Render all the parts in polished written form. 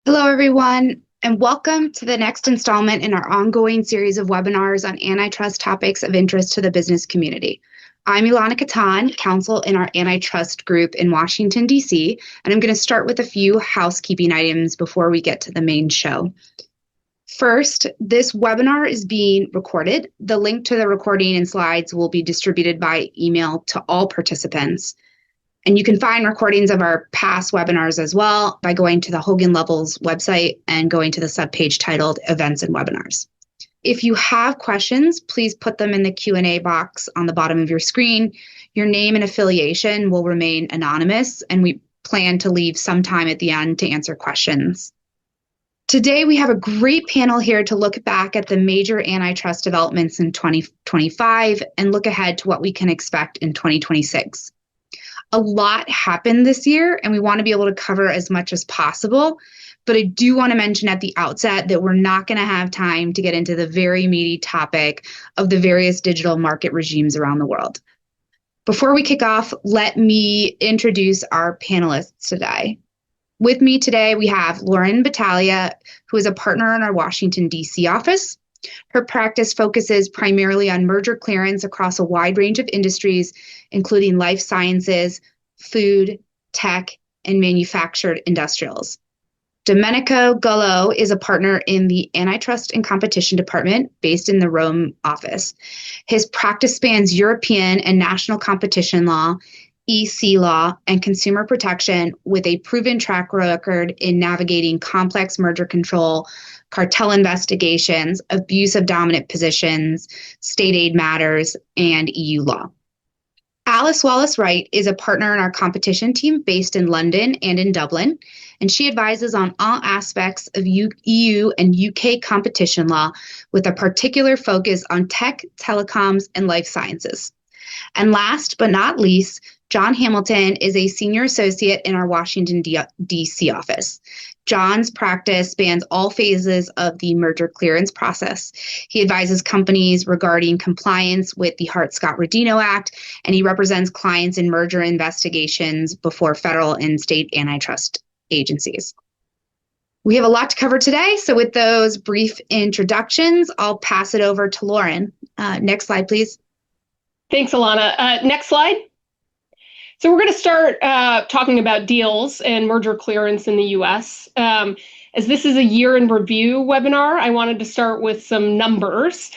Hello, everyone, and welcome to the next installment in our ongoing series of webinars on antitrust topics of interest to the business community. I'm Ilana Katan, counsel in our antitrust group in Washington, D.C., and I'm going to start with a few housekeeping items before we get to the main show. First, this webinar is being recorded. The link to the recording and slides will be distributed by email to all participants. And you can find recordings of our past webinars as well by going to the Hogan Lovells website and going to the subpage titled Events and Webinars. If you have questions, please put them in the Q&A box on the bottom of your screen. Your name and affiliation will remain anonymous, and we plan to leave some time at the end to answer questions. Today, we have a great panel here to look back at the major antitrust developments in 2025 and look ahead to what we can expect in 2026. A lot happened this year, and we want to be able to cover as much as possible. But I do want to mention at the outset that we're not going to have time to get into the very meaty topic of the various digital market regimes around the world. Before we kick off, let me introduce our panelists today. With me today, we have Lauren Battaglia, who is a partner in our Washington, D.C. office. Her practice focuses primarily on merger clearance across a wide range of industries, including life sciences, food, tech, and manufactured industrials. Domenico Gallo is a partner in the Antitrust and Competition Department based in the Rome office. His practice spans European and national competition law, EC law, and consumer protection with a proven track record in navigating complex merger control, cartel investigations, abuse of dominant positions, state aid matters, and EU law. Alice Wallace-Wright is a partner in our competition team based in London and in Dublin, and she advises on all aspects of EU and UK competition law with a particular focus on tech, telecoms, and life sciences. And last but not least, John Hamilton is a senior associate in our Washington, D.C. office. John's practice spans all phases of the merger clearance process. He advises companies regarding compliance with the Hart-Scott-Rodino Act, and he represents clients in merger investigations before federal and state antitrust agencies. We have a lot to cover today, so with those brief introductions, I'll pass it over to Lauren. Next slide, please. Thanks, Alana. Next slide. So we're going to start talking about deals and merger clearance in the U.S. As this is a year in review webinar, I wanted to start with some numbers.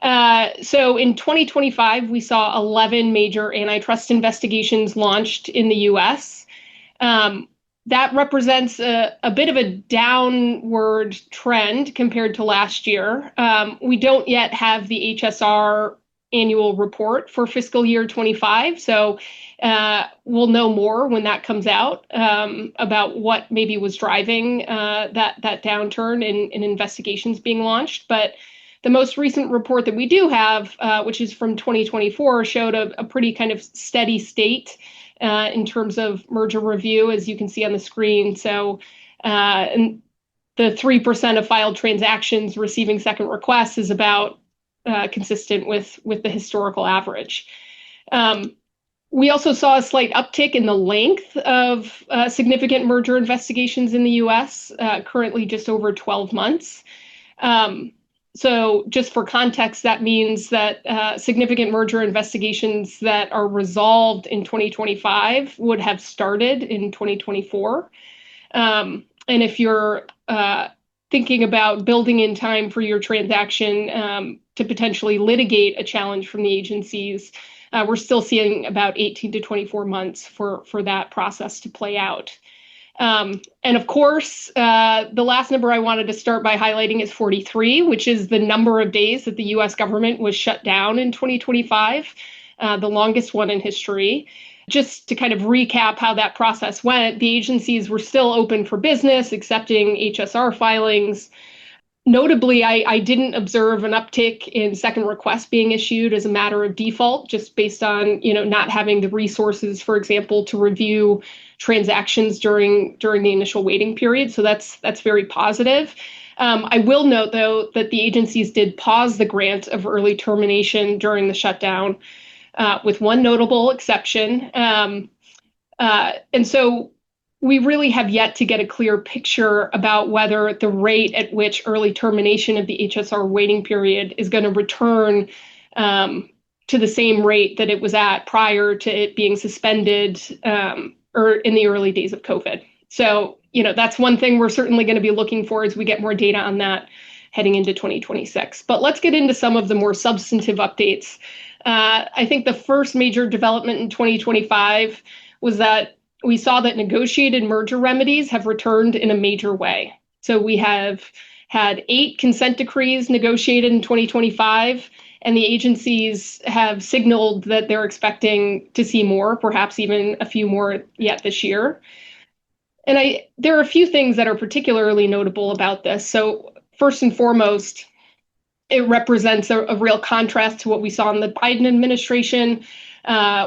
So in 2025, we saw 11 major antitrust investigations launched in the U.S. That represents a bit of a downward trend compared to last year. We don't yet have the HSR annual report for fiscal year 25. So we'll know more when that comes out about what maybe was driving that downturn in investigations being launched. But the most recent report that we do have, which is from 2024, showed a pretty kind of steady state in terms of merger review, as you can see on the screen. So and the 3% of filed transactions receiving second requests is about consistent with the historical average. We also saw a slight uptick in the length of significant merger investigations in the U.S., currently just over 12 months. So just for context, that means that significant merger investigations that are resolved in 2025 would have started in 2024. And if you're thinking about building in time for your transaction to potentially litigate a challenge from the agencies, we're still seeing about 18 to 24 months for that process to play out. And of course, the last number I wanted to start by highlighting is 43, which is the number of days that the U.S. government was shut down in 2025, the longest one in history. Just to kind of recap how that process went, the agencies were still open for business, accepting HSR filings. Notably, I didn't observe an uptick in second requests being issued as a matter of default, just based on not having the resources, for example, to review transactions during the initial waiting period. So that's very positive. I will note, though, that the agencies did pause the grant of early termination during the shutdown, with one notable exception. And so we really have yet to get a clear picture about whether the rate at which early termination of the HSR waiting period is going to return to the same rate that it was at prior to it being suspended or in the early days of COVID. So, that's one thing we're certainly going to be looking for as we get more data on that heading into 2026. But let's get into some of the more substantive updates. I think the first major development in 2025 was that we saw that negotiated merger remedies have returned in a major way. So we have had 8 consent decrees negotiated in 2025, and the agencies have signaled that they're expecting to see more, perhaps even a few more yet this year. And there are a few things that are particularly notable about this. So first and foremost, it represents a real contrast to what we saw in the Biden administration,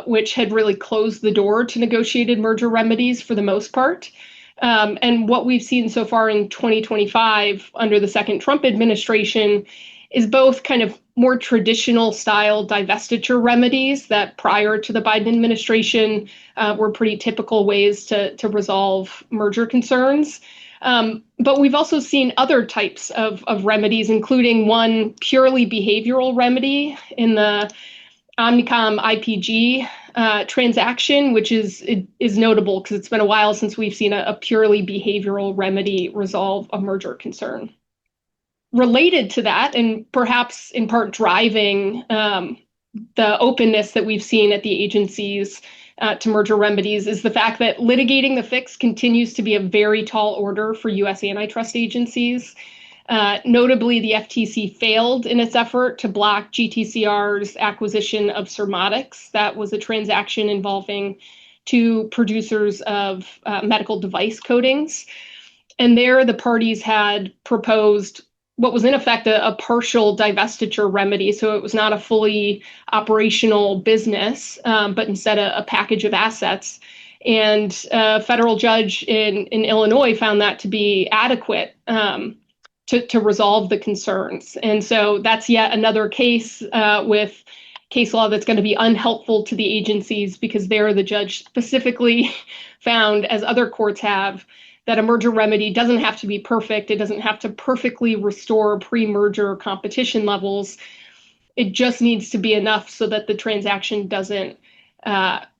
which had really closed the door to negotiated merger remedies for the most part. And what we've seen so far in 2025 under the second Trump administration is both kind of more traditional style divestiture remedies that prior to the Biden administration were pretty typical ways to resolve merger concerns. But we've also seen other types of remedies, including one purely behavioral remedy in the Omnicom IPG transaction, which is notable because it's been a while since we've seen a purely behavioral remedy resolve a merger concern. Related to that, and perhaps in part driving the openness that we've seen at the agencies to merger remedies, is the fact that litigating the fix continues to be a very tall order for U.S. antitrust agencies. Notably, the FTC failed in its effort to block GTCR's acquisition of Surmodics. That was a transaction involving 2 producers of medical device coatings. And there, the parties had proposed what was in effect a partial divestiture remedy. So it was not a fully operational business, but instead a package of assets. And a federal judge in Illinois found that to be adequate to resolve the concerns. And so that's yet another case with case law that's going to be unhelpful to the agencies, because there the judge specifically found, as other courts have, that a merger remedy doesn't have to be perfect. It doesn't have to perfectly restore pre-merger competition levels. It just needs to be enough so that the transaction doesn't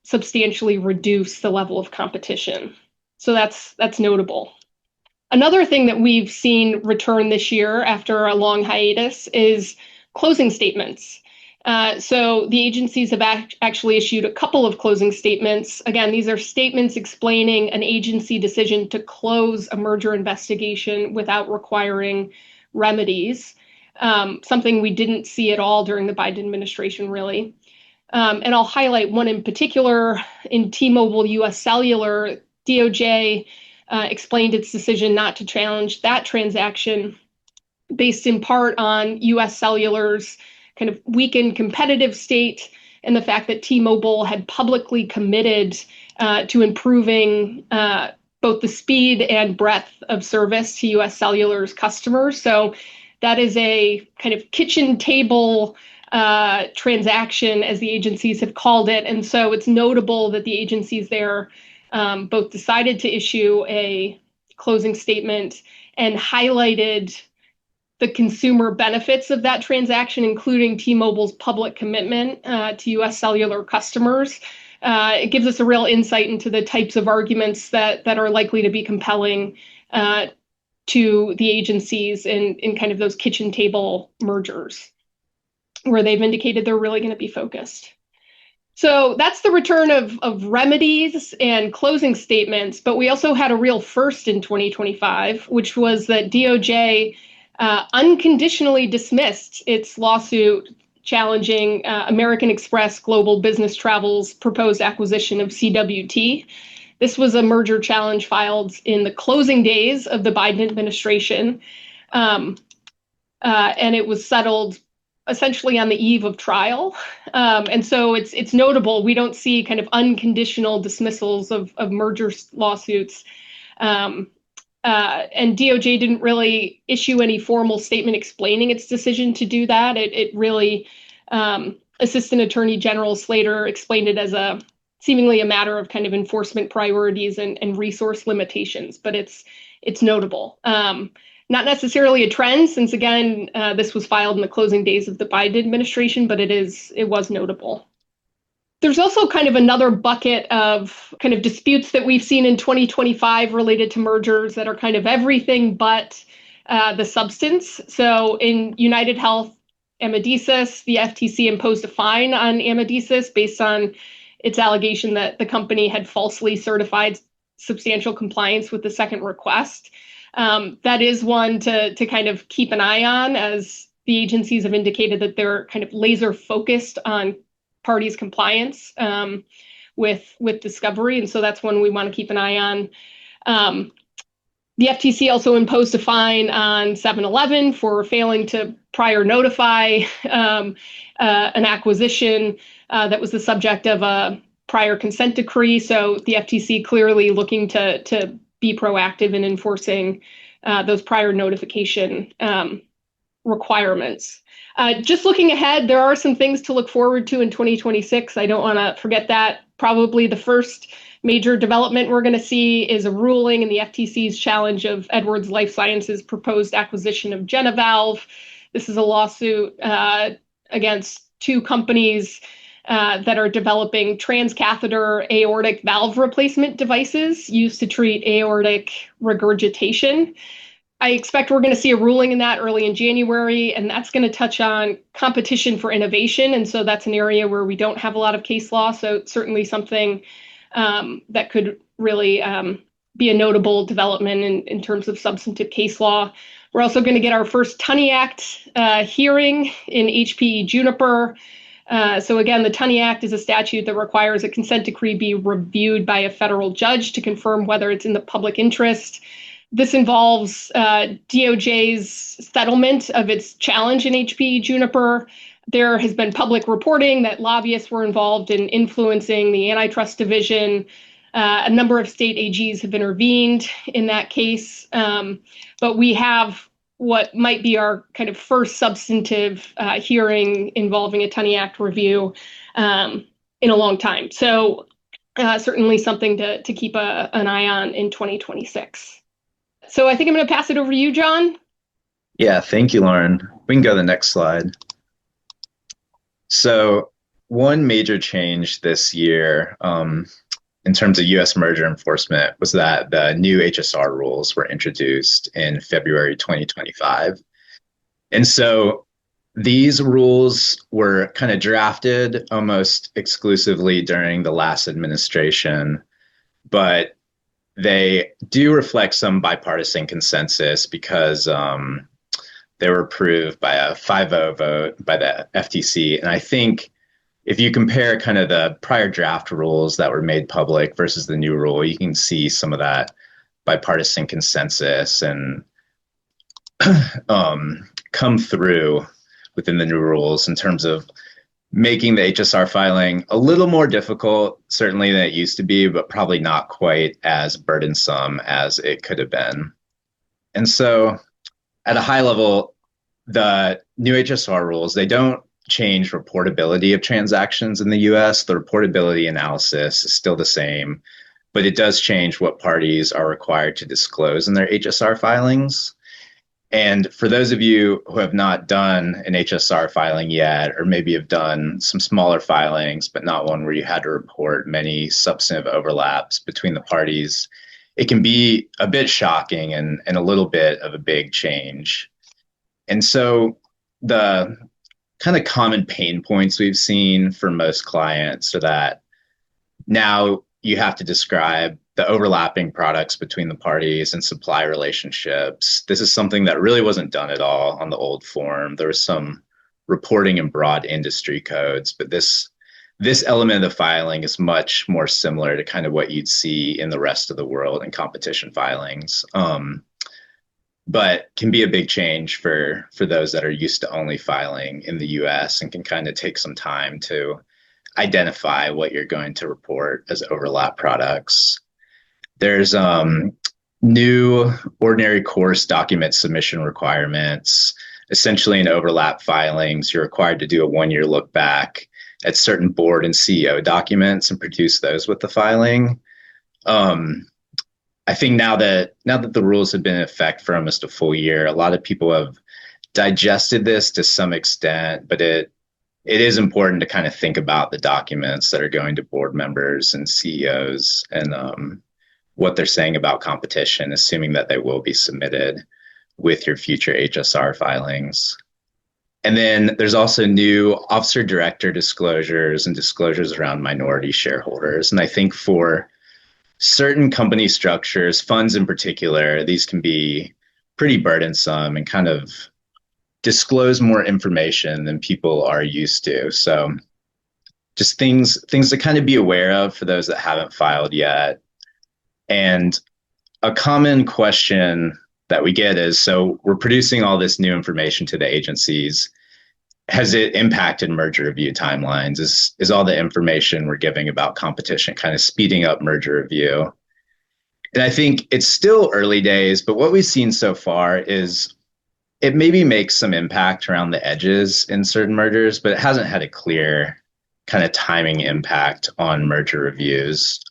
substantially reduce the level of competition. So that's notable. Another thing that we've seen return this year after a long hiatus is closing statements. So the agencies have actually issued a couple of closing statements. Again, these are statements explaining an agency decision to close a merger investigation without requiring remedies, something we didn't see at all during the Biden administration, really. And I'll highlight one in particular. In T-Mobile US Cellular, DOJ explained its decision not to challenge that transaction based in part on US Cellular's kind of weakened competitive state and the fact that T-Mobile had publicly committed to improving both the speed and breadth of service to US Cellular's customers. So that is a kind of kitchen table transaction, as the agencies have called it. And so it's notable that the agencies there both decided to issue a closing statement and highlighted the consumer benefits of that transaction, including T-Mobile's public commitment to US Cellular customers. It gives us a real insight into the types of arguments that are likely to be compelling to the agencies in kind of those kitchen table mergers, where they've indicated they're really going to be focused. So that's the return of remedies and closing statements, but we also had a real first in 2025, which was that DOJ unconditionally dismissed its lawsuit challenging American Express Global Business Travel's proposed acquisition of CWT. This was a merger challenge filed in the closing days of the Biden administration, and it was settled essentially on the eve of trial. And so it's notable. We don't see kind of unconditional dismissals of merger lawsuits. And DOJ didn't really issue any formal statement explaining its decision to do that. It really, Assistant Attorney General Slater explained it as a seemingly a matter of kind of enforcement priorities and resource limitations, but it's notable. Not necessarily a trend, since again, this was filed in the closing days of the Biden administration, but it was notable. There's also kind of another bucket of kind of disputes that we've seen in 2025 related to mergers that are kind of everything but the substance. So in United Health Amedisys, the FTC imposed a fine on Amedisys based on its allegation that the company had falsely certified substantial compliance with the second request. That is one to kind of keep an eye on, as the agencies have indicated that they're kind of laser focused on parties' compliance with discovery. And so that's one we want to keep an eye on. The FTC also imposed a fine on 7-Eleven for failing to prior notify an acquisition that was the subject of a prior consent decree. So the FTC clearly looking to be proactive in enforcing those prior notification requirements. Just looking ahead, there are some things to look forward to in 2026. I don't want to forget that. Probably the first major development we're going to see is a ruling in the FTC's challenge of Edwards Lifesciences' proposed acquisition of JenaValve. This is a lawsuit against two companies that are developing transcatheter aortic valve replacement devices used to treat aortic regurgitation. I expect we're going to see a ruling in that early in January, and that's going to touch on competition for innovation. And so that's an area where we don't have a lot of case law. So certainly something that could really be a notable development in terms of substantive case law. We're also going to get our first Tunney Act hearing in HPE Juniper. So again, the Tunney Act is a statute that requires a consent decree be reviewed by a federal judge to confirm whether it's in the public interest. This involves DOJ's settlement of its challenge in HPE Juniper. There has been public reporting that lobbyists were involved in influencing the antitrust division. A number of state AGs have intervened in that case. But we have what might be our kind of first substantive hearing involving a Tunney Act review in a long time. So certainly something to keep an eye on in 2026. So I think I'm going to pass it over to you, John. Yeah, thank you, Lauren. We can go to the next slide. So one major change this year in terms of U.S. merger enforcement was that the new HSR rules were introduced in February 2025. And so these rules were kind of drafted almost exclusively during the last administration, but they do reflect some bipartisan consensus because they were approved by a 5-0 vote by the FTC. And I think if you compare kind of the prior draft rules that were made public versus the new rule, you can see some of that bipartisan consensus and come through within the new rules in terms of making the HSR filing a little more difficult, certainly than it used to be, but probably not quite as burdensome as it could have been. And so at a high level, the new HSR rules, they don't change reportability of transactions in the US. The reportability analysis is still the same, but it does change what parties are required to disclose in their HSR filings. And for those of you who have not done an HSR filing yet, or maybe have done some smaller filings, but not one where you had to report many substantive overlaps between the parties, it can be a bit shocking and a little bit of a big change. And so the kind of common pain points we've seen for most clients are that now you have to describe the overlapping products between the parties and supply relationships. This is something that really wasn't done at all on the old form. There was some reporting in broad industry codes, but this element of the filing is much more similar to kind of what you'd see in the rest of the world in competition filings. But can be a big change for those that are used to only filing in the US and can kind of take some time to identify what you're going to report as overlap products. There's new ordinary course document submission requirements. Essentially in overlap filings, you're required to do a 1-year look back at certain board and CEO documents and produce those with the filing. I think now that the rules have been in effect for almost a full year, a lot of people have digested this to some extent, but it is important to kind of think about the documents that are going to board members and CEOs and what they're saying about competition, assuming that they will be submitted with your future HSR filings. And then there's also new officer director disclosures and disclosures around minority shareholders. And I think for certain company structures, funds in particular, these can be pretty burdensome and kind of disclose more information than people are used to. So just things to kind of be aware of for those that haven't filed yet. And a common question that we get is, so we're producing all this new information to the agencies. Has it impacted merger review timelines? Is all the information we're giving about competition kind of speeding up merger review? And I think it's still early days, but what we've seen so far is it maybe makes some impact around the edges in certain mergers, but it hasn't had a clear kind of timing impact on merger reviews.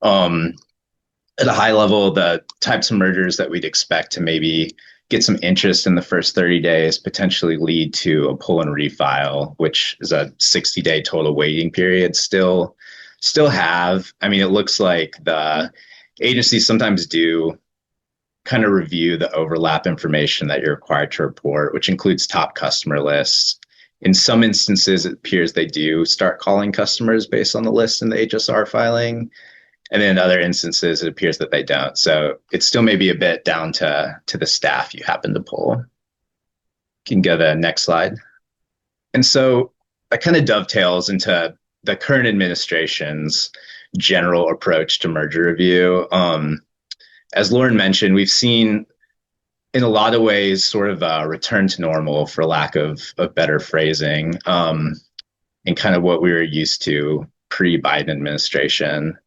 At a high level, the types of mergers that we'd expect to maybe get some interest in the first 30 days, potentially lead to a pull and refile, which is a 60-day total waiting period, still have. I mean, it looks like the agencies sometimes do kind of review the overlap information that you're required to report, which includes top customer lists. In some instances, it appears they do start calling customers based on the list in the HSR filing. And then in other instances, it appears that they don't. So it still may be a bit down to the staff you happen to pull. You can go to the next slide. And so that kind of dovetails into the current administration's general approach to merger review. As Lauren mentioned, we've seen in a lot of ways sort of a return to normal, for lack of better phrasing, and kind of what we were used to pre-Biden administration.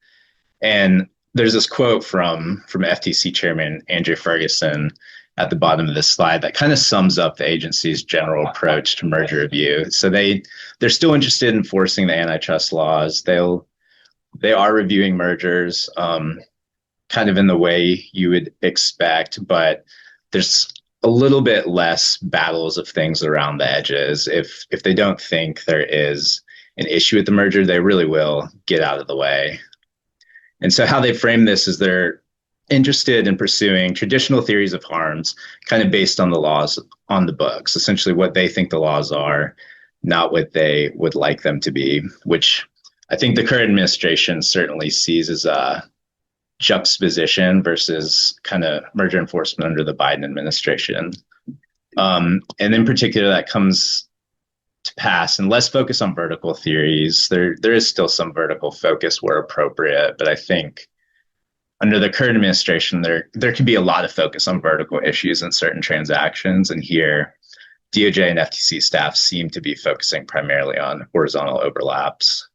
And there's this quote from FTC Chairman Andrew Ferguson at the bottom of this slide that kind of sums up the agency's general approach to merger review. So they're still interested in enforcing the antitrust laws. They are reviewing mergers kind of in the way you would expect, but there's a little bit less battles of things around the edges. If they don't think there is an issue with the merger, they really will get out of the way. And so how they frame this is they're interested in pursuing traditional theories of harms, kind of based on the laws on the books, essentially what they think the laws are, not what they would like them to be, which I think the current administration certainly sees as a juxtaposition versus kind of merger enforcement under the Biden administration. And in particular, that comes to pass and less focus on vertical theories. There is still some vertical focus where appropriate, but I think under the current administration, there could be a lot of focus on vertical issues in certain transactions. And here, DOJ and FTC staff seem to be focusing primarily on horizontal overlaps.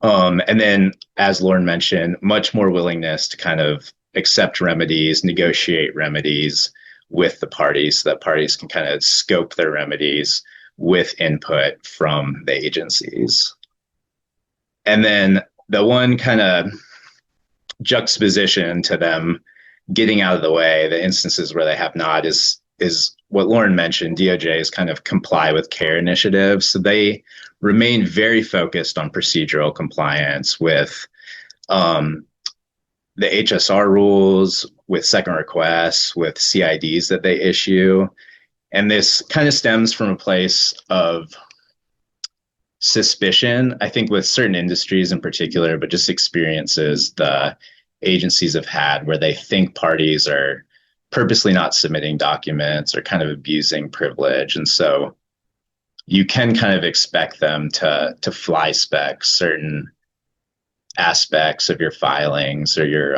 And then, as Lauren mentioned, much more willingness to kind of accept remedies, negotiate remedies with the parties so that parties can kind of scope their remedies with input from the agencies. And then the one kind of juxtaposition to them getting out of the way, the instances where they have not, is what Lauren mentioned. DOJ's kind of comply with care initiatives. So they remain very focused on procedural compliance with the HSR rules, with second requests, with CIDs that they issue. And this kind of stems from a place of suspicion, I think, with certain industries in particular, but just experiences the agencies have had where they think parties are purposely not submitting documents or kind of abusing privilege. And so you can kind of expect them to fly spec certain aspects of your filings or your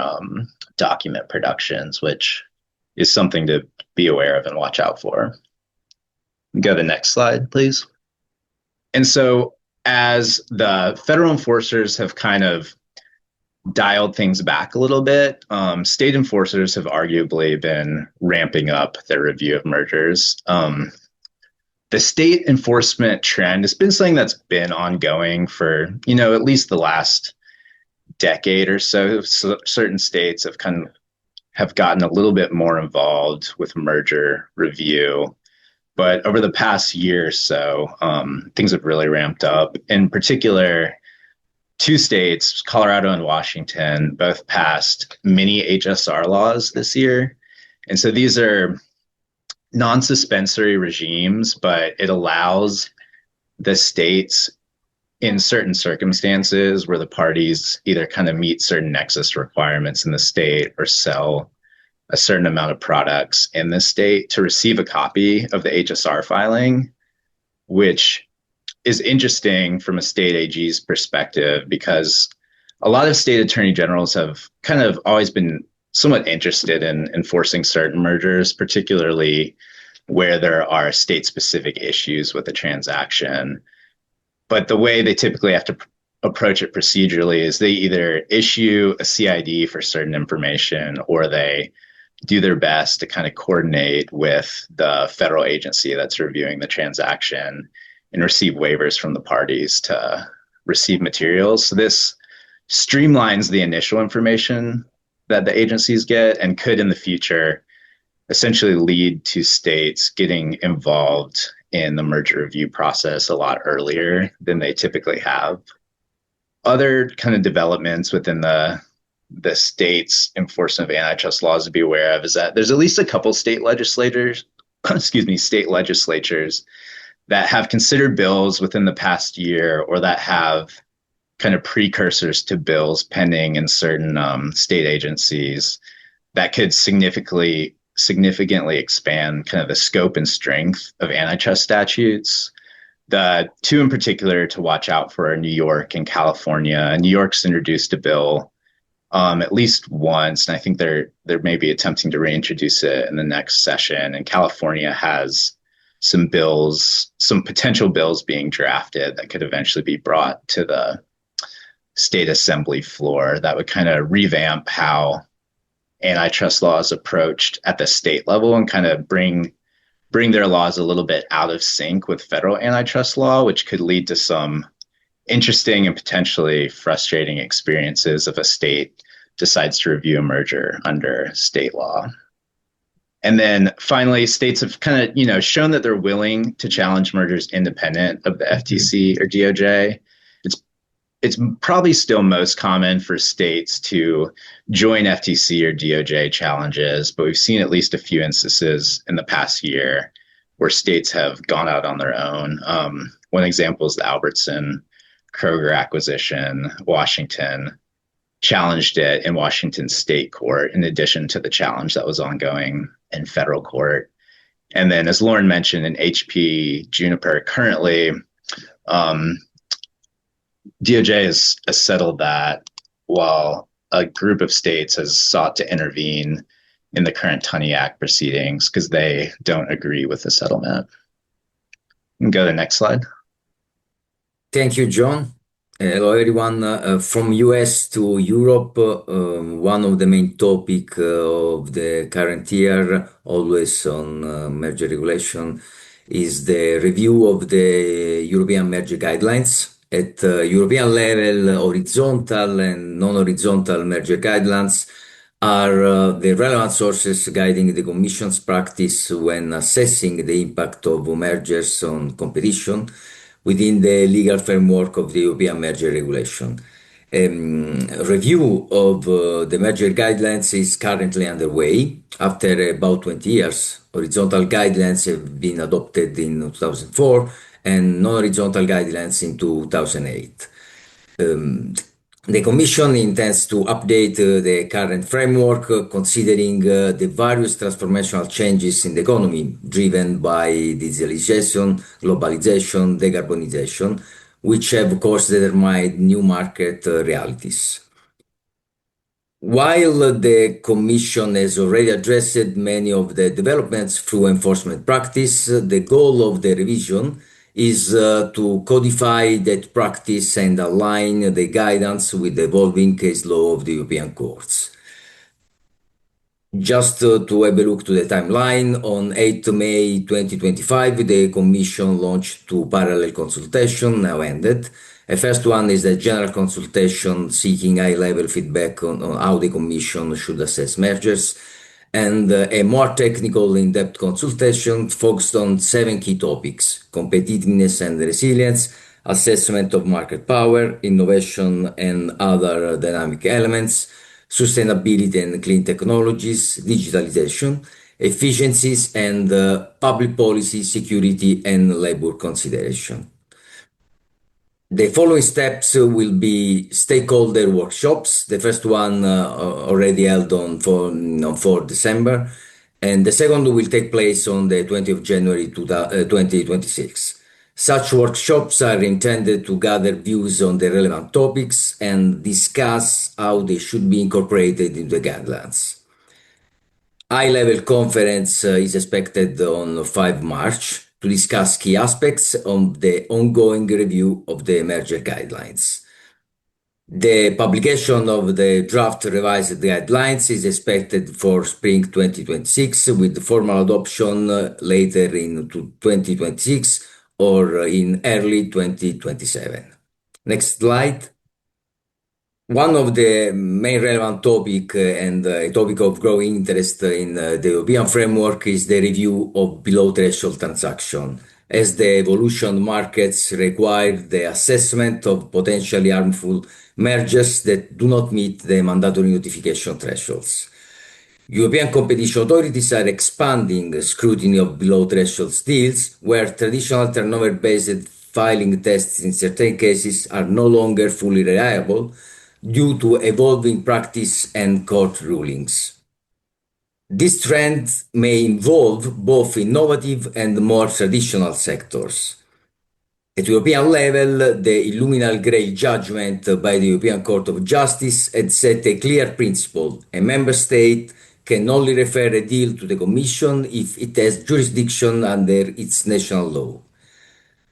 document productions, which is something to be aware of and watch out for. Go to the next slide, please. And so as the federal enforcers have kind of dialed things back a little bit, state enforcers have arguably been ramping up their review of mergers. the state enforcement trend has been something that's been ongoing for, at least the last decade or so. So certain states have gotten a little bit more involved with merger review. But over the past year or so, things have really ramped up. In particular, two states, Colorado and Washington, both passed mini HSR laws this year. And so these are non-suspensory regimes, but it allows the states in certain circumstances where the parties either kind of meet certain nexus requirements in the state or sell a certain amount of products in the state to receive a copy of the HSR filing, which is interesting from a state AG's perspective because a lot of state attorney generals have kind of always been somewhat interested in enforcing certain mergers, particularly where there are state-specific issues with the transaction. But the way they typically have to approach it procedurally is they either issue a CID for certain information or they do their best to kind of coordinate with the federal agency that's reviewing the transaction and receive waivers from the parties to receive materials. So this streamlines the initial information that the agencies get and could in the future essentially lead to states getting involved in the merger review process a lot earlier than they typically have. Other kind of developments within the state's enforcement of antitrust laws to be aware of is that there's at least a couple state legislatures that have considered bills within the past year or that have kind of precursors to bills pending in certain state agencies that could significantly expand kind of the scope and strength of antitrust statutes. The two in particular to watch out for are New York and California. New York's introduced a bill at least once, and I think they're maybe attempting to reintroduce it in the next session. And California has some potential bills being drafted that could eventually be brought to the state assembly floor that would kind of revamp how antitrust law is approached at the state level and kind of bring their laws a little bit out of sync with federal antitrust law, which could lead to some interesting and potentially frustrating experiences if a state decides to review a merger under state law. And then finally, states have kind of, shown that they're willing to challenge mergers independent of the FTC or DOJ. It's probably still most common for states to join FTC or DOJ challenges, but we've seen at least a few instances in the past year where states have gone out on their own. One example is the Albertson Kroger acquisition. Washington challenged it in Washington state court in addition to the challenge that was ongoing in federal court. And then, as Lauren mentioned, in HP Juniper currently, DOJ has settled that while a group of states has sought to intervene in the current Tunney Act proceedings because they don't agree with the settlement. You can go to the next slide. Thank you, John. Hello, everyone. From US to Europe, one of the main topics of the current year, always on merger regulation, is the review of the European merger guidelines. At European level, horizontal and non-horizontal merger guidelines are the relevant sources guiding the Commission's practice when assessing the impact of mergers on competition within the legal framework of the European merger regulation. Review of the merger guidelines is currently underway. After about 20 years, horizontal guidelines have been adopted in 2004 and non-horizontal guidelines in 2008. The Commission intends to update the current framework considering the various transformational changes in the economy driven by digitalization, globalization, decarbonization, which have, of course, determined new market realities. While the Commission has already addressed many of the developments through enforcement practice, the goal of the revision is to codify that practice and align the guidance with the evolving case law of the European courts. Just to have a look to the timeline, on 8th May 2025, the Commission launched two parallel consultations, now ended. The first one is the general consultation seeking high-level feedback on how the Commission should assess mergers, and a more technical in-depth consultation focused on seven key topics: competitiveness and resilience, assessment of market power, innovation and other dynamic elements, sustainability and clean technologies, digitalization, efficiencies, and public policy, security, and labor consideration. The following steps will be stakeholder workshops. The first one already held on 4 December, and the second will take place on the 20th of January 2026. Such workshops are intended to gather views on the relevant topics and discuss how they should be incorporated into the guidelines. High-level conference is expected on 5 March to discuss key aspects of the ongoing review of the merger guidelines. The publication of the draft revised guidelines is expected for spring 2026, with formal adoption later in 2026 or in early 2027. Next slide. One of the main relevant topic and a topic of growing interest in the European framework is the review of below threshold transaction, as the evolution markets require the assessment of potentially harmful mergers that do not meet the mandatory notification thresholds. European competition authorities are expanding scrutiny of below threshold deals, where traditional turnover-based filing tests in certain cases are no longer fully reliable due to evolving practice and court rulings. This trend may involve both innovative and more traditional sectors. At European level, the Illuminal Grey judgment by the European Court of Justice had set a clear principle: a member state can only refer a deal to the Commission if it has jurisdiction under its national law.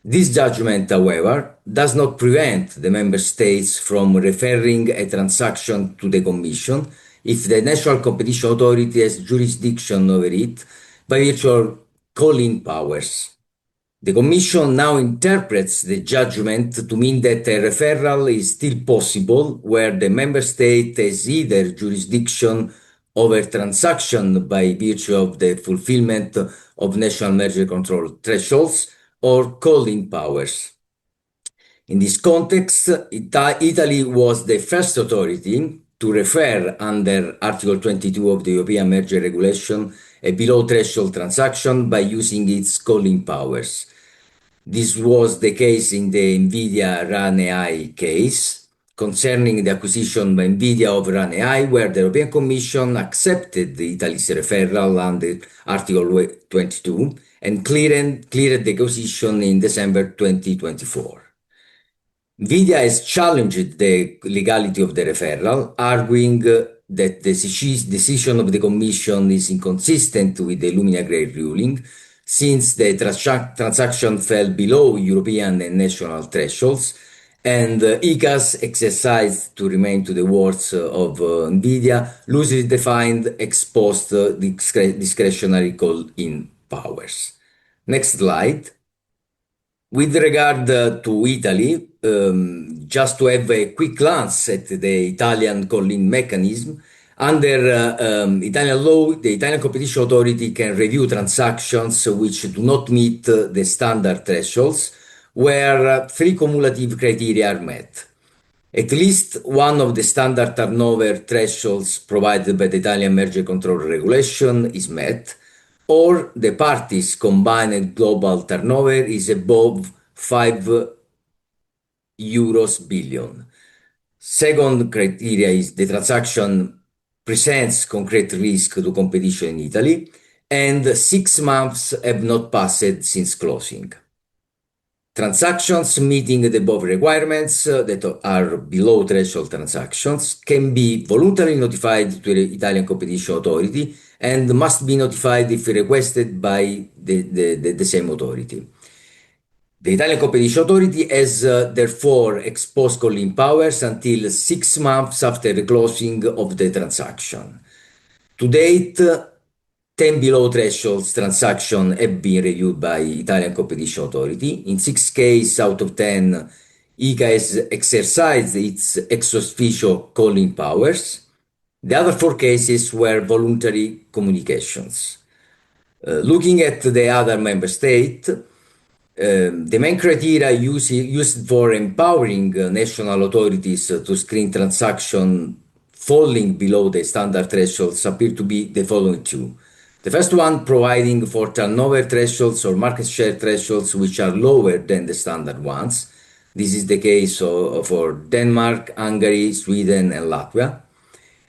This judgment, however, does not prevent the member states from referring a transaction to the Commission if the national competition authority has jurisdiction over it by virtue of calling powers. The Commission now interprets the judgment to mean that a referral is still possible where the member state has either jurisdiction over transaction by virtue of the fulfillment of national merger control thresholds or calling powers. In this context, Italy was the first authority to refer under Article 22 of the European Merger Regulation a below threshold transaction by using its calling powers. This was the case in the NVIDIA RAN AI case, concerning the acquisition by NVIDIA of RAN AI, where the European Commission accepted Italy's referral under Article 22 and cleared the acquisition in December 2024. NVIDIA has challenged the legality of the referral, arguing that the decision of the Commission is inconsistent with the Lumina Gray ruling, since the transaction fell below European and national thresholds, and ICAS exercised, to remain to the words of NVIDIA, loosely defined ex post discretionary call-in powers. Next slide. With regard to Italy, just to have a quick glance at the Italian call-in mechanism, under Italian law, the Italian Competition Authority can review transactions which do not meet the standard thresholds, where three cumulative criteria are met. At least one of the standard turnover thresholds provided by the Italian Merger Control Regulation is met, or the parties' combined global turnover is above 5 euros billion. Second criteria is the transaction presents concrete risk to competition in Italy, and 6 months have not passed since closing. Transactions meeting the above requirements that are below threshold transactions can be voluntarily notified to the Italian Competition Authority and must be notified if requested by the same authority. The Italian Competition Authority has therefore ex post calling powers until 6 months after the closing of the transaction. To date, 10 below thresholds transactions have been reviewed by Italian Competition Authority. In 6 cases out of 10, ICA has exercised its ex officio calling powers. The other 4 cases were voluntary communications. Looking at the other member states, the main criteria used for empowering national authorities to screen transactions falling below the standard thresholds appear to be the following two. The first one, providing for turnover thresholds or market share thresholds which are lower than the standard ones. This is the case for Denmark, Hungary, Sweden, and Latvia.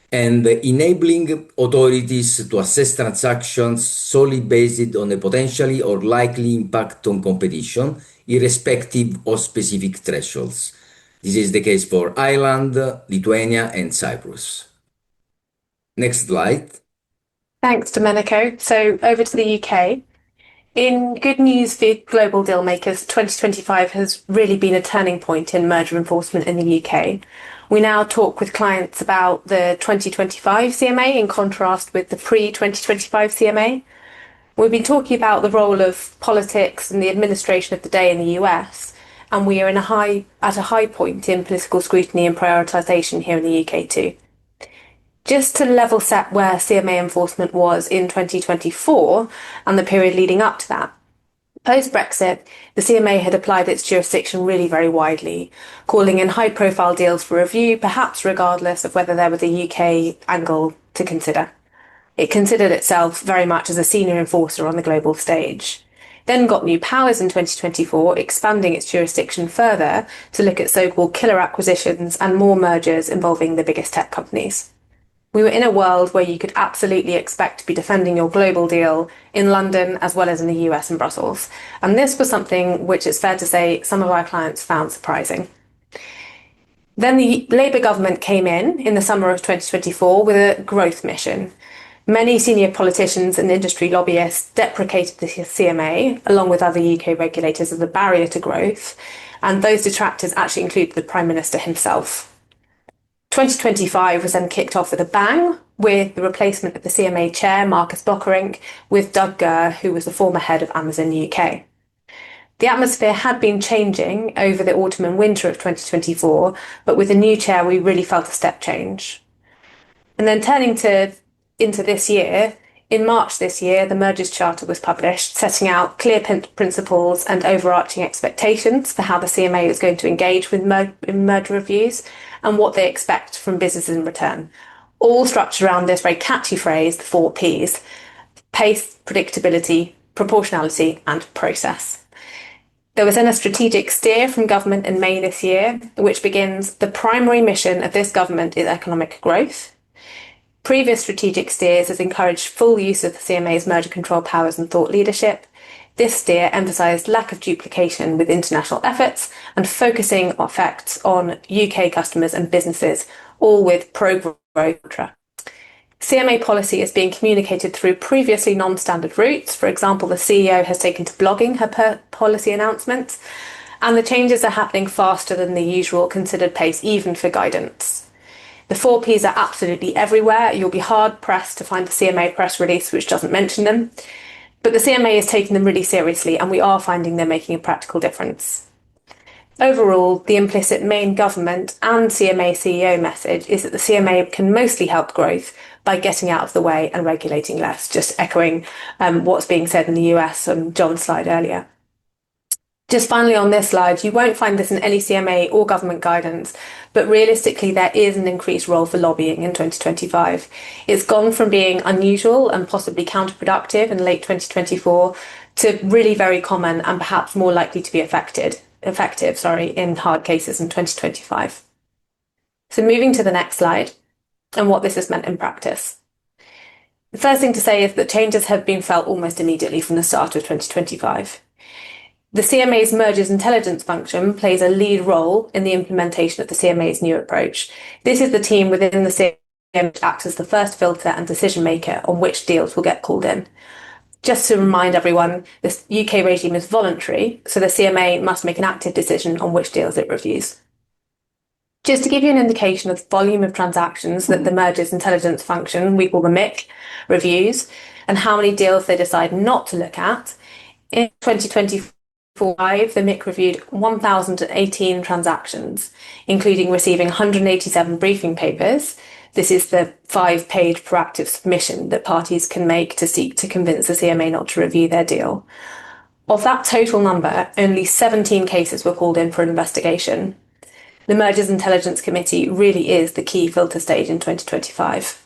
And enabling authorities to assess transactions solely based on a potentially or likely impact on competition, irrespective of specific thresholds. This is the case for Ireland, Lithuania, and Cyprus. Next slide. Thanks, Domenico. So over to the UK. In good news for global deal makers, 2025 has really been a turning point in merger enforcement in the UK. We now talk with clients about the 2025 CMA in contrast with the pre-2025 CMA. We've been talking about the role of politics and the administration of the day in the US, and we are at a high point in political scrutiny and prioritisation here in the UK too. Just to level set where CMA enforcement was in 2024 and the period leading up to that. Post-Brexit, the CMA had applied its jurisdiction really very widely, calling in high-profile deals for review, perhaps regardless of whether there was a UK angle to consider. It considered itself very much as a senior enforcer on the global stage. Then got new powers in 2024, expanding its jurisdiction further to look at so-called killer acquisitions and more mergers involving the biggest tech companies. We were in a world where you could absolutely expect to be defending your global deal in London as well as in the US and Brussels. And this was something which it's fair to say some of our clients found surprising. Then the Labour government came in the summer of 2024 with a growth mission. Many senior politicians and industry lobbyists deprecated the CMA, along with other UK regulators, as a barrier to growth. And those detractors actually included the Prime Minister himself. 2025 was then kicked off with a bang with the replacement of the CMA chair, Marcus Bockerink, with Doug Gurr, who was the former head of Amazon UK. The atmosphere had been changing over the autumn and winter of 2024, but with the new chair, we really felt a step change. And then turning into this year, in March this year, the Mergers Charter was published, setting out clear principles and overarching expectations for how the CMA is going to engage with merger reviews and what they expect from businesses in return. All structured around this very catchy phrase, the 4 Ps: pace, predictability, proportionality, and process. There was then a strategic steer from government in May this year, which begins, the primary mission of this government is economic growth. Previous strategic steers has encouraged full use of the CMA's merger control powers and thought leadership. This steer emphasised lack of duplication with international efforts and focusing effects on UK customers and businesses, all with pro-growth. CMA policy is being communicated through previously non-standard routes. For example, the CEO has taken to blogging her policy announcements, and the changes are happening faster than the usual considered pace, even for guidance. The 4 Ps are absolutely everywhere. You'll be hard-pressed to find a CMA press release which doesn't mention them. But the CMA is taking them really seriously, and we are finding they're making a practical difference. Overall, the implicit main government and CMA CEO message is that the CMA can mostly help growth by getting out of the way and regulating less, just echoing what's being said in the US on John's slide earlier. Just finally on this slide, you won't find this in any CMA or government guidance, but realistically there is an increased role for lobbying in 2025. It's gone from being unusual and possibly counterproductive in late 2024 to really very common and perhaps more likely to be effective in hard cases in 2025. So moving to the next slide and what this has meant in practice. The first thing to say is that changes have been felt almost immediately from the start of 2025. The CMA's mergers intelligence function plays a lead role in the implementation of the CMA's new approach. This is the team within the CMA that acts as the first filter and decision maker on which deals will get called in. Just to remind everyone, this UK regime is voluntary, so the CMA must make an active decision on which deals it reviews. Just to give you an indication of the volume of transactions that the Mergers Intelligence Function, we call the MIC, reviews, and how many deals they decide not to look at, in 2025, the MIC reviewed 1,018 transactions, including receiving 187 briefing papers. This is the 5-page proactive submission that parties can make to seek to convince the CMA not to review their deal. Of that total number, only 17 cases were called in for an investigation. The Mergers Intelligence Committee really is the key filter stage in 2025.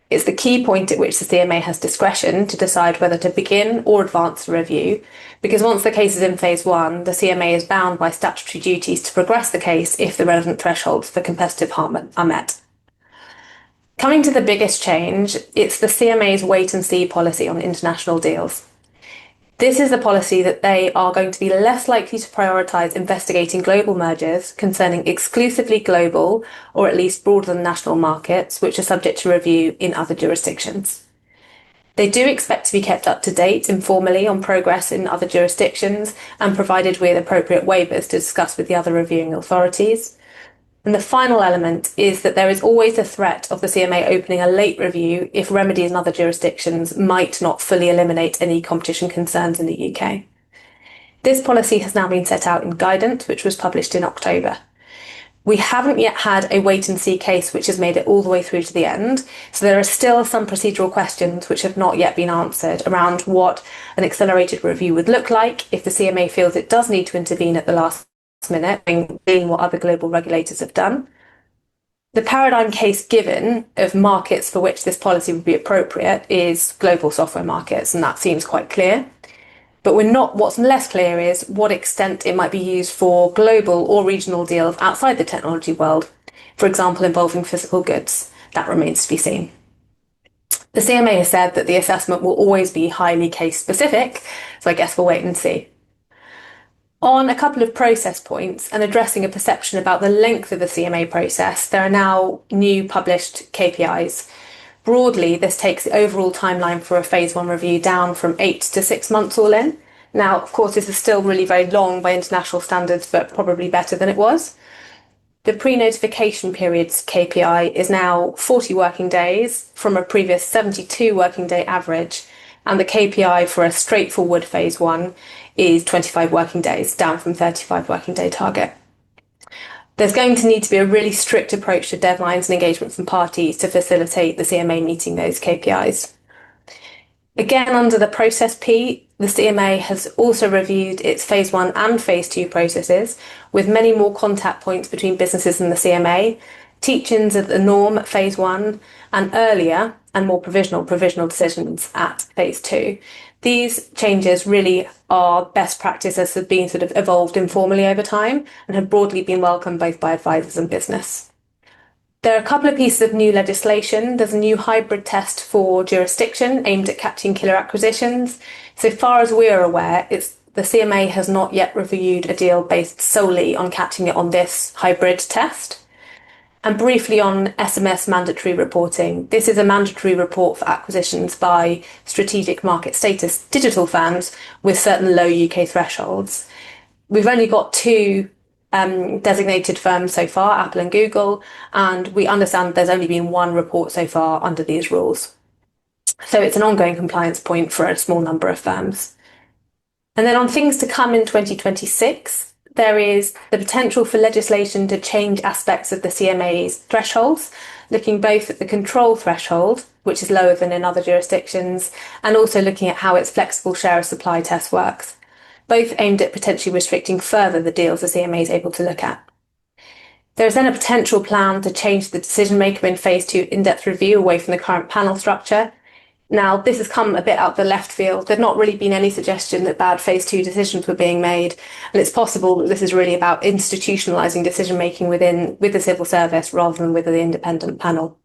It's the key point at which the CMA has discretion to decide whether to begin or advance the review, because once the case is in phase 1, the CMA is bound by statutory duties to progress the case if the relevant thresholds for competitive harm are met. Coming to the biggest change, it's the CMA's wait-and-see policy on international deals. This is the policy that they are going to be less likely to prioritise investigating global mergers concerning exclusively global, or at least broader than national markets, which are subject to review in other jurisdictions. They do expect to be kept up to date informally on progress in other jurisdictions and provided with appropriate waivers to discuss with the other reviewing authorities. And the final element is that there is always a threat of the CMA opening a late review if remedies in other jurisdictions might not fully eliminate any competition concerns in the UK. This policy has now been set out in guidance, which was published in October. We haven't yet had a wait-and-see case which has made it all the way through to the end, so there are still some procedural questions which have not yet been answered around what an accelerated review would look like if the CMA feels it does need to intervene at the last minute, being what other global regulators have done. The paradigm case given of markets for which this policy would be appropriate is global software markets, and that seems quite clear. But what's less clear is what extent it might be used for global or regional deals outside the technology world, for example, involving physical goods. That remains to be seen. The CMA has said that the assessment will always be highly case specific, so I guess we'll wait and see. On a couple of process points and addressing a perception about the length of the CMA process, there are now new published KPIs. Broadly, this takes the overall timeline for a phase 1 review down from 8 to 6 months all in. Now, of course, this is still really very long by international standards, but probably better than it was. The pre-notification period's KPI is now 40 working days from a previous 72 working day average, and the KPI for a straightforward phase 1 is 25 working days, down from 35 working day target. There's going to need to be a really strict approach to deadlines and engagement from parties to facilitate the CMA meeting those KPIs. Again, under the process P, the CMA has also reviewed its phase 1 and phase 2 processes, with many more contact points between businesses and the CMA, teach-ins of the norm at phase 1, and earlier and more provisional decisions at phase 2. These changes really are best practices that have been sort of evolved informally over time and have broadly been welcomed both by advisors and business. There are a couple of pieces of new legislation. There's a new hybrid test for jurisdiction aimed at catching killer acquisitions. So far as we're aware, the CMA has not yet reviewed a deal based solely on catching it on this hybrid test. And briefly on SMS mandatory reporting. This is a mandatory report for acquisitions by strategic market status digital firms with certain low UK thresholds. We've only got 2 designated firms so far, Apple and Google, and we understand there's only been 1 report so far under these rules. So it's an ongoing compliance point for a small number of firms. And then on things to come in 2026, there is the potential for legislation to change aspects of the CMA's thresholds, looking both at the control threshold, which is lower than in other jurisdictions, and also looking at how its flexible share of supply test works, both aimed at potentially restricting further the deals the CMA is able to look at. There is then a potential plan to change the decision maker in phase 2 in-depth review away from the current panel structure. Now, this has come a bit out the left field. There's not really been any suggestion that bad phase 2 decisions were being made, and it's possible that this is really about institutionalising decision-making with the civil service rather than with the independent panel.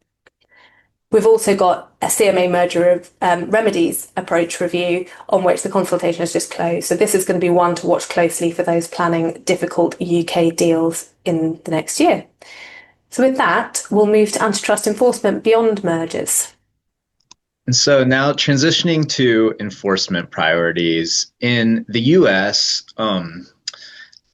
We've also got a CMA merger of remedies approach review on which the consultation has just closed. So this is going to be one to watch closely for those planning difficult UK deals in the next year. So with that, we'll move to antitrust enforcement beyond mergers. And so now transitioning to enforcement priorities in the US,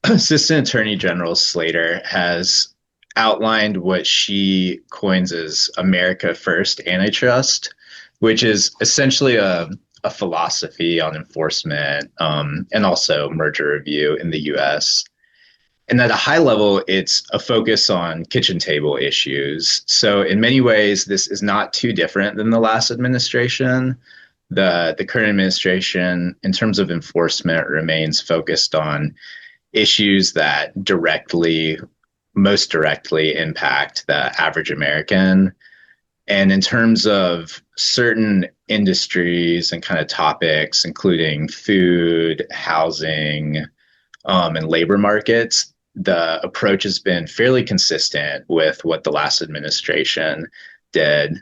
Assistant Attorney General Slater has outlined what she coins as America First Antitrust, which is essentially a philosophy on enforcement and also merger review in the US. And at a high level, it's a focus on kitchen table issues. So in many ways, this is not too different than the last administration. The current administration, in terms of enforcement, remains focused on issues that most directly impact the average American. And in terms of certain industries and kind of topics, including food, housing, and labor markets, the approach has been fairly consistent with what the last administration did.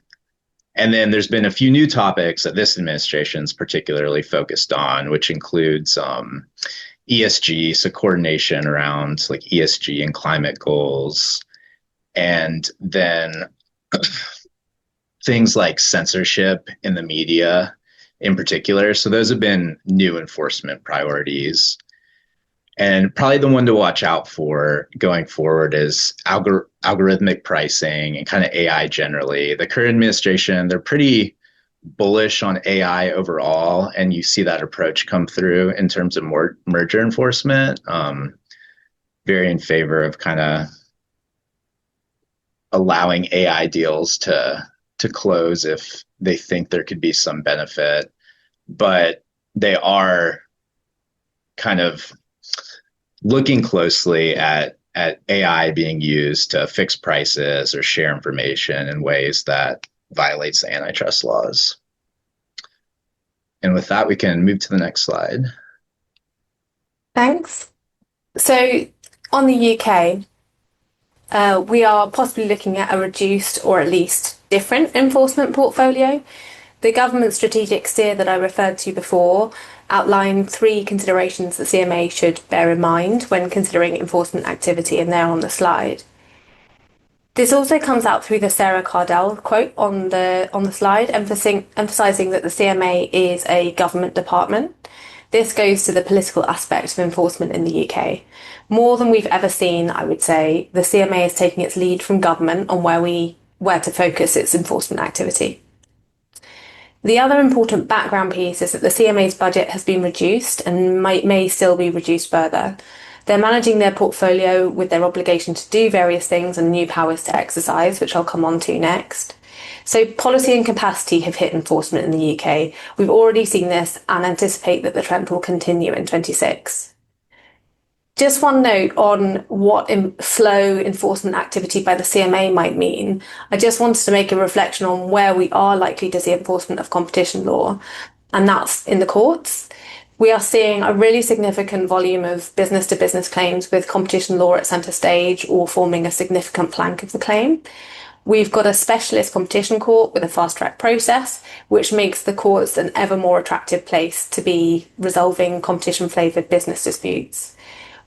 And then there's been a few new topics that this administration's particularly focused on, which includes ESG, so coordination around like ESG and climate goals, and then things like censorship in the media in particular. So those have been new enforcement priorities. And probably the one to watch out for going forward is algorithmic pricing and kind of AI generally. The current administration, they're pretty bullish on AI overall, and you see that approach come through in terms of more merger enforcement. Very in favor of kind of allowing AI deals to close if they think there could be some benefit, but they are kind of looking closely at AI being used to fix prices or share information in ways that violates the antitrust laws. And with that, we can move to the next slide. Thanks. So on the UK, we are possibly looking at a reduced or at least different enforcement portfolio. The government strategic steer that I referred to before outlined 3 considerations the CMA should bear in mind when considering enforcement activity, and they're on the slide. This also comes out through the Sarah Cardell quote on the slide, emphasising that the CMA is a government department. This goes to the political aspect of enforcement in the UK. More than we've ever seen, I would say, the CMA is taking its lead from government on where to focus its enforcement activity. The other important background piece is that the CMA's budget has been reduced and may still be reduced further. They're managing their portfolio with their obligation to do various things and new powers to exercise, which I'll come on to next. So policy and capacity have hit enforcement in the UK. We've already seen this and anticipate that the trend will continue in 26. Just one note on what slow enforcement activity by the CMA might mean. I just wanted to make a reflection on where we are likely to see enforcement of competition law, and that's in the courts. We are seeing a really significant volume of business-to-business claims with competition law at centre stage or forming a significant plank of the claim. We've got a specialist competition court with a fast-track process, which makes the courts an ever more attractive place to be resolving competition-flavoured business disputes.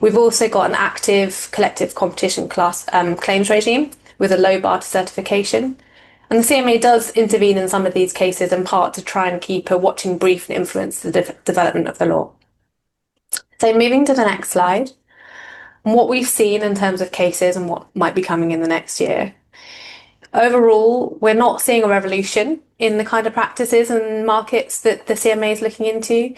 We've also got an active collective competition claims regime with a low bar to certification. And the CMA does intervene in some of these cases in part to try and keep a watching brief and influence the development of the law. So moving to the next slide, and what we've seen in terms of cases and what might be coming in the next year. Overall, we're not seeing a revolution in the kind of practices and markets that the CMA is looking into.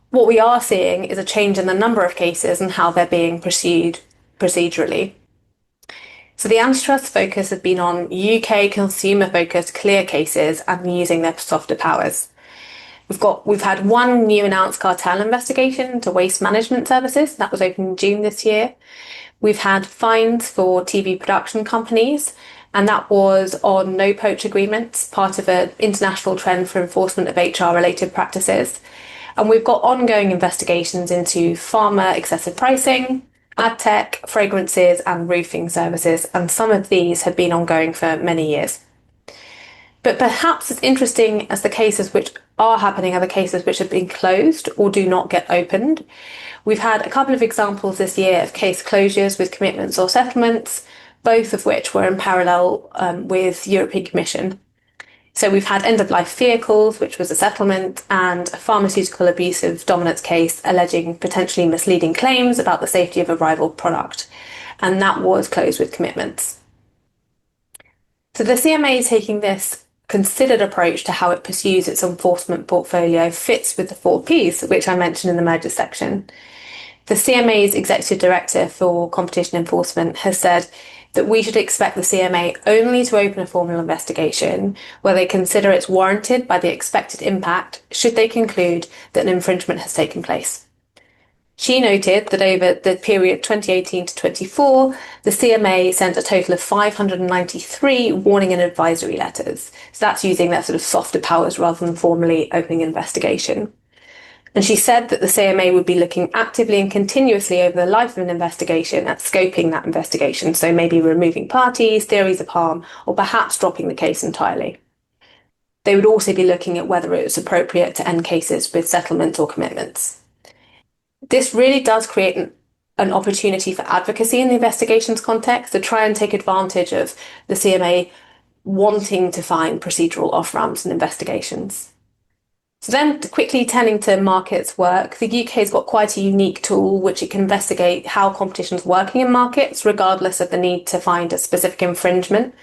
What we are seeing is a change in the number of cases and how they're being pursued procedurally. So the antitrust focus has been on UK consumer-focused clear cases and using their softer powers. We've had one new announced cartel investigation into waste management services that was opened in June this year. We've had fines for TV production companies, and that was on no poach agreements, part of an international trend for enforcement of HR-related practices. And we've got ongoing investigations into pharma excessive pricing, ad tech, fragrances, and roofing services, and some of these have been ongoing for many years. But perhaps as interesting as the cases which are happening are the cases which have been closed or do not get opened. We've had a couple of examples this year of case closures with commitments or settlements, both of which were in parallel with European Commission. So we've had end-of-life vehicles, which was a settlement, and a pharmaceutical abusive dominance case alleging potentially misleading claims about the safety of a rival product. And that was closed with commitments. So the CMA is taking this considered approach to how it pursues its enforcement portfolio fits with the 4Ps, which I mentioned in the merger section. The CMA's Executive Director for Competition Enforcement has said that we should expect the CMA only to open a formal investigation where they consider it's warranted by the expected impact should they conclude that an infringement has taken place. She noted that over the period 2018 to 24, the CMA sent a total of 593 warning and advisory letters. So that's using their sort of softer powers rather than formally opening an investigation. And she said that the CMA would be looking actively and continuously over the life of an investigation at scoping that investigation, so maybe removing parties, theories of harm, or perhaps dropping the case entirely. They would also be looking at whether it was appropriate to end cases with settlement or commitments. This really does create an opportunity for advocacy in the investigations context to try and take advantage of the CMA wanting to find procedural off-ramps in investigations. So then quickly turning to markets work, the UK's got quite a unique tool which it can investigate how competition is working in markets, regardless of the need to find a specific infringement.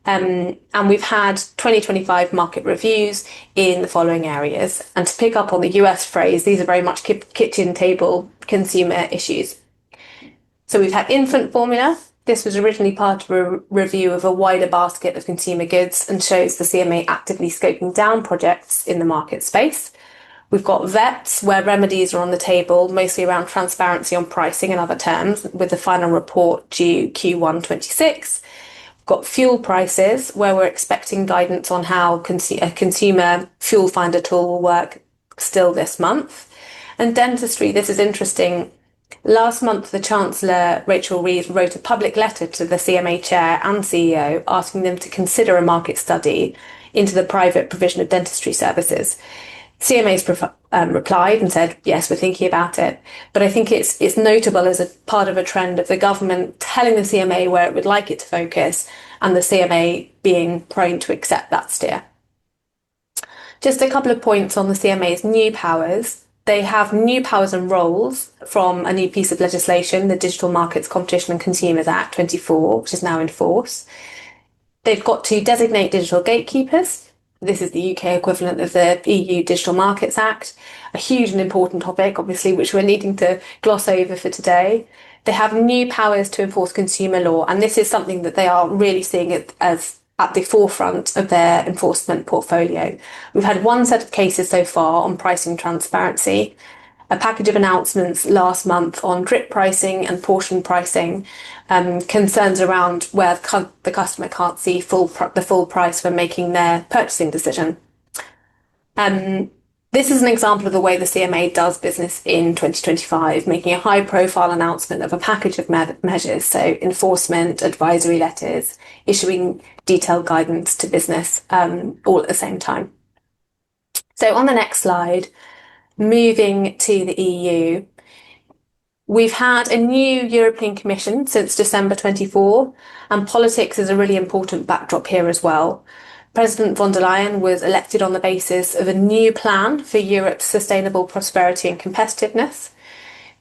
And we've had 2025 market reviews in the following areas. And to pick up on the US phrase, these are very much kitchen table consumer issues. So we've had infant formula. This was originally part of a review of a wider basket of consumer goods and shows the CMA actively scoping down projects in the market space. We've got vets, where remedies are on the table, mostly around transparency on pricing and other terms, with the final report due Q1 26. We've got fuel prices, where we're expecting guidance on how a consumer fuel finder tool will work still this month. And dentistry, this is interesting. Last month, the Chancellor, Rachel Reeves, wrote a public letter to the CMA chair and CEO asking them to consider a market study into the private provision of dentistry services. CMA's replied and said, yes, we're thinking about it. But I think it's notable as a part of a trend of the government telling the CMA where it would like it to focus and the CMA being prone to accept that steer. Just a couple of points on the CMA's new powers. They have new powers and roles from a new piece of legislation, the Digital Markets Competition and Consumers Act 24, which is now in force. They've got to designate digital gatekeepers. This is the UK equivalent of the EU Digital Markets Act, a huge and important topic, obviously, which we're needing to gloss over for today. They have new powers to enforce consumer law, and this is something that they are really seeing it as at the forefront of their enforcement portfolio. We've had one set of cases so far on pricing transparency, a package of announcements last month on drip pricing and portion pricing, concerns around where the customer can't see the full price when making their purchasing decision. This is an example of the way the CMA does business in 2025, making a high-profile announcement of a package of measures, so enforcement, advisory letters, issuing detailed guidance to business, all at the same time. So on the next slide, moving to the EU, we've had a new European Commission since December 24, and politics is a really important backdrop here as well. President von der Leyen was elected on the basis of a new plan for Europe's sustainable prosperity and competitiveness.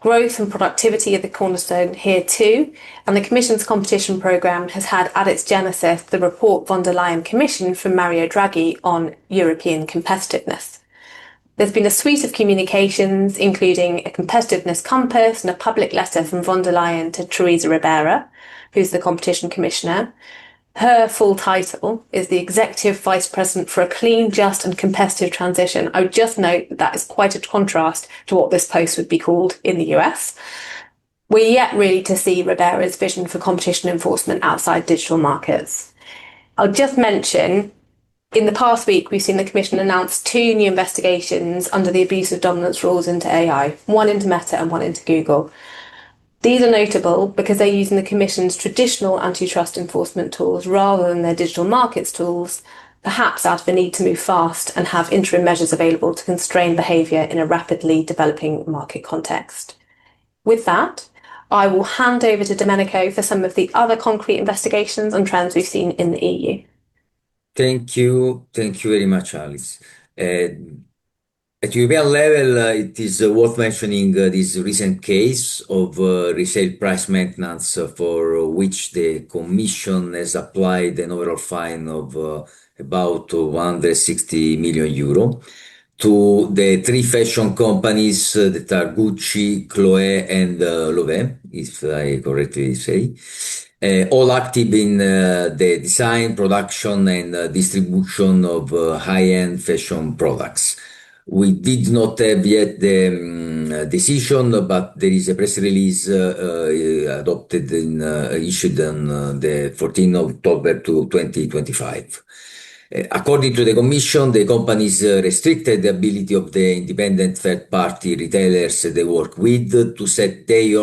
Growth and productivity are the cornerstone here too, and the Commission's competition programme has had at its genesis the report von der Leyen commissioned from Mario Draghi on European competitiveness. There's been a suite of communications, including a competitiveness compass and a public letter from von der Leyen to Teresa Ribera, who's the competition commissioner. Her full title is the Executive Vice President for a Clean, Just and Competitive Transition. I would just note that is quite a contrast to what this post would be called in the US. We're yet really to see Ribera's vision for competition enforcement outside digital markets. I'll just mention, in the past week, we've seen the Commission announce 2 new investigations under the abuse of dominance rules into AI, one into Meta and one into Google. These are notable because they're using the Commission's traditional antitrust enforcement tools rather than their digital markets tools, perhaps out of a need to move fast and have interim measures available to constrain behaviour in a rapidly developing market context. With that, I will hand over to Domenico for some of the other concrete investigations and trends we've seen in the EU. Thank you very much, Alice. At European level, it is worth mentioning this recent case of resale price maintenance for which the Commission has applied an overall fine of about 160 million euro to the three fashion companies that are Gucci, Chloé, and Loewe, if I correctly say, all active in the design, production, and distribution of high-end fashion products. We did not have yet the decision, but there is a press release issued on the 14th of October to 2025. According to the Commission, the companies restricted the ability of the independent third-party retailers they work with to set their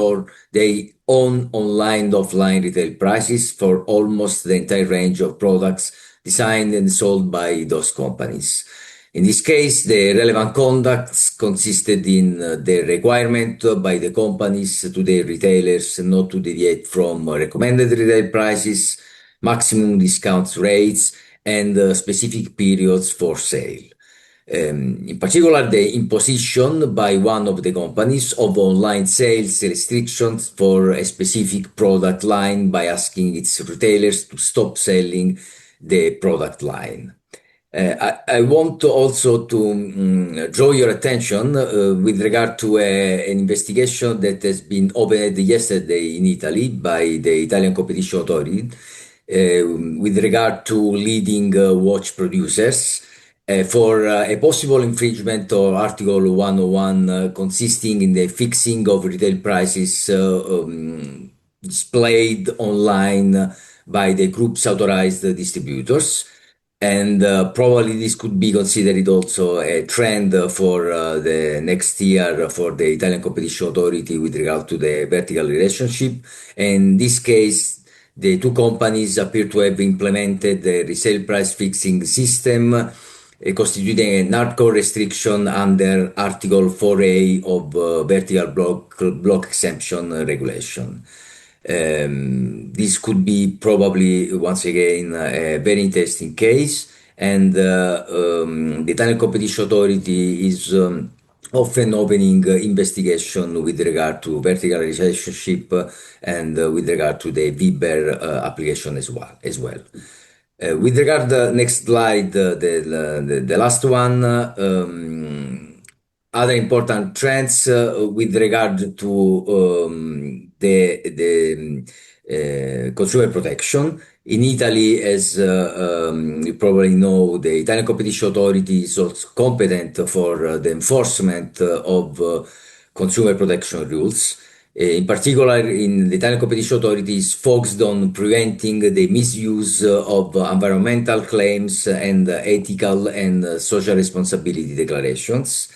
own online offline retail prices for almost the entire range of products designed and sold by those companies. In this case, the relevant conducts consisted in the requirement by the companies to their retailers not to deviate from recommended retail prices, maximum discount rates, and specific periods for sale. In particular, the imposition by one of the companies of online sales restrictions for a specific product line by asking its retailers to stop selling the product line. I want also to draw your attention with regard to an investigation that has been opened yesterday in Italy by the Italian Competition Authority with regard to leading watch producers for a possible infringement of Article 101 consisting in the fixing of retail prices displayed online by the group's authorized distributors. And probably this could be considered also a trend for the next year for the Italian Competition Authority with regard to the vertical relationship. In this case, the two companies appear to have implemented the resale price fixing system, constituting a hardcore restriction under Article 4A of vertical block exemption regulation. This could be probably, once again, a very interesting case, and the Italian Competition Authority is often opening investigation with regard to vertical relationship and with regard to the Viber application as well. With regard to the next slide, the last one, other important trends with regard to the consumer protection. In Italy, as you probably know, the Italian Competition Authority is also competent for the enforcement of consumer protection rules. In particular, in the Italian Competition Authority is focused on preventing the misuse of environmental claims and ethical and social responsibility declarations.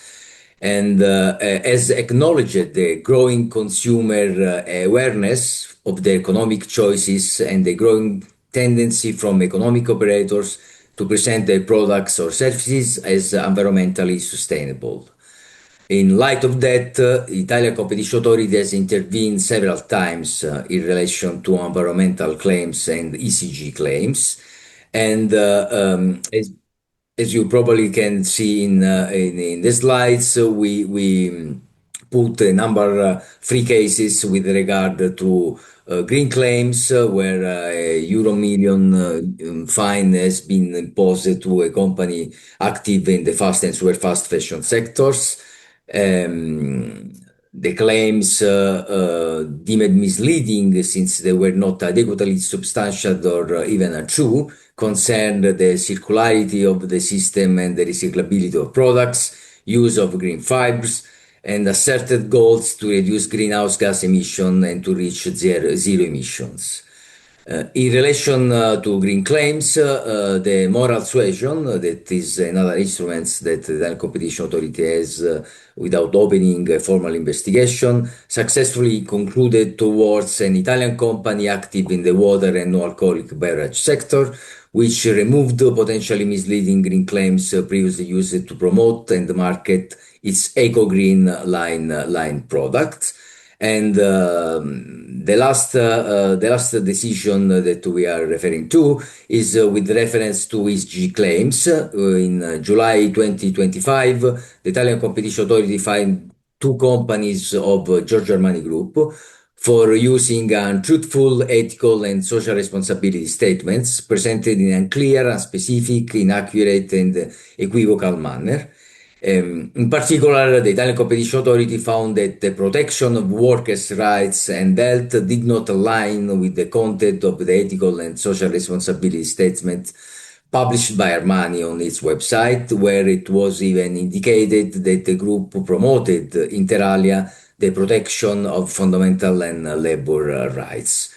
And has acknowledged the growing consumer awareness of the economic choices and the growing tendency from economic operators to present their products or services as environmentally sustainable. In light of that, the Italian Competition Authority has intervened several times in relation to environmental claims and ECG claims. And as you probably can see in the slides, we put a number three cases with regard to green claims, where a euro million fine has been imposed to a company active in the fast and super fast fashion sectors. The claims deemed misleading since they were not adequately substantiated or even untrue concerned the circularity of the system and the recyclability of products, use of green fibers, and asserted goals to reduce greenhouse gas emission and to reach zero emissions. In relation to green claims, the moral suasion, that is another instrument that the Competition Authority has without opening a formal investigation, successfully concluded towards an Italian company active in the water and non-alcoholic beverage sector, which removed potentially misleading green claims previously used to promote and market its eco-green line products. And the last decision that we are referring to is with reference to ESG claims. In July 2025, the Italian Competition Authority fined two companies of Giorgio Armani Group for using untruthful ethical and social responsibility statements presented in unclear, unspecific, inaccurate, and equivocal manner. In particular, the Italian Competition Authority found that the protection of workers' rights and health did not align with the content of the ethical and social responsibility statement published by Armani on its website, where it was even indicated that the group promoted inter alia the protection of fundamental and labor rights.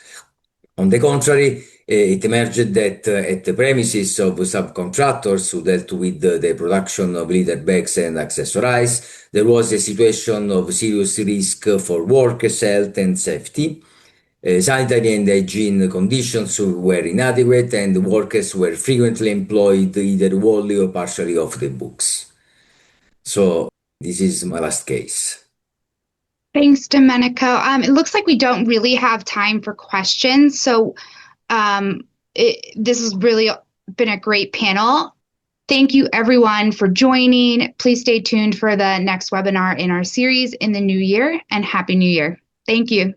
On the contrary, it emerged that at the premises of subcontractors who dealt with the production of leather bags and accessories, there was a situation of serious risk for workers' health and safety. Sanitary and hygiene conditions were inadequate, and workers were frequently employed either wholly or partially off the books. So, this is my last case. Thanks, Domenico. It looks like we don't really have time for questions. So this has really been a great panel. Thank you, everyone, for joining. Please stay tuned for the next webinar in our series in the new year, and Happy New Year. Thank you.